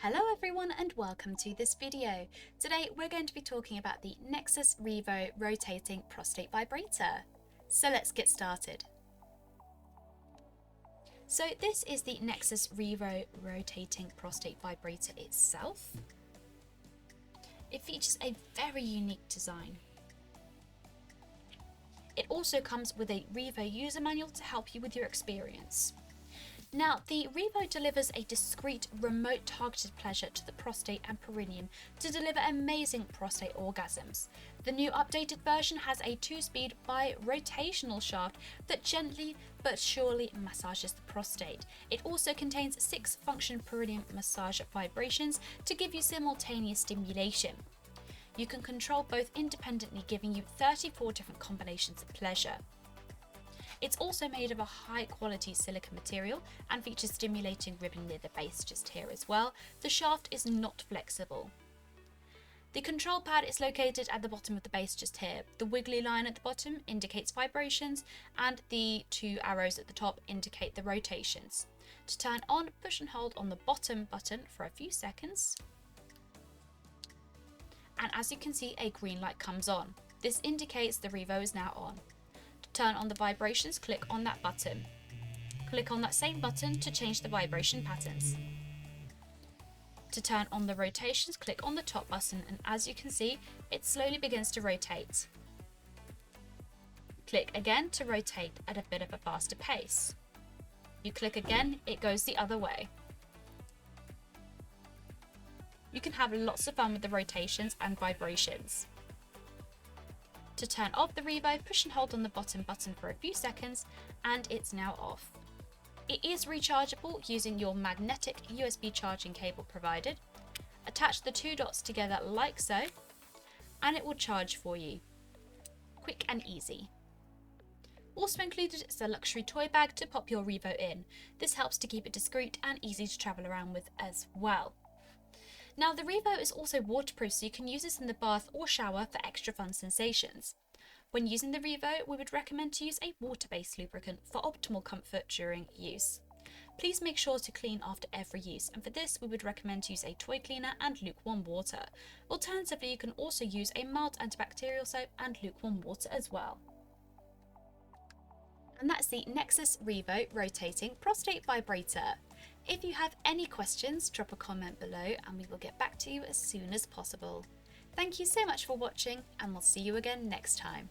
Hello everyone and welcome to this video. Today we're going to be talking about the Nexus Revo rotating prostate vibrator. So let's get started. So this is the Nexus Revo rotating prostate vibrator itself. It features a very unique design. It also comes with a Revo user manual to help you with your experience. Now, the Revo delivers a discreet, remote targeted pleasure to the prostate and perineum to deliver amazing prostate orgasms. The new updated version has a 2-speed bi-rotational shaft that gently but surely massages the prostate. It also contains 6 function perineum massage vibrations to give you simultaneous stimulation. You can control both independently, giving you 34 different combinations of pleasure. It's also made of a high quality silicone material and features stimulating ribbon near the base just here as well. The shaft is not flexible. The control pad is located at the bottom of the base just here. The wiggly line at the bottom indicates vibrations and the 2 arrows at the top indicate the rotations. To turn on, push and hold on the bottom button for a few seconds. And as you can see, a green light comes on. This indicates the Revo is now on. Turn on the vibrations, click on that button. Click on that same button to change the vibration patterns. To turn on the rotations, click on the top button, and as you can see, it slowly begins to rotate. Click again to rotate at a bit of a faster pace. You click again, it goes the other way. You can have lots of fun with the rotations and vibrations. To turn off the Revo, push and hold on the bottom button for a few seconds and it's now off. It is rechargeable using your magnetic USB charging cable provided. Attach the 2 dots together like so and it will charge for you. Quick and easy. Also included is a luxury toy bag to pop your Revo in. This helps to keep it discreet and easy to travel around with as well. Now, the Revo is also waterproof, so you can use this in the bath or shower for extra fun sensations. When using the Revo, we would recommend to use a water-based lubricant for optimal comfort during use. Please make sure to clean after every use, and for this we would recommend to use a toy cleaner and lukewarm water. Alternatively, you can also use a mild antibacterial soap and lukewarm water as well. And that's the Nexus Revo rotating prostate vibrator. If you have any questions, drop a comment below and we will get back to you as soon as possible. Thank you so much for watching and we'll see you again next time.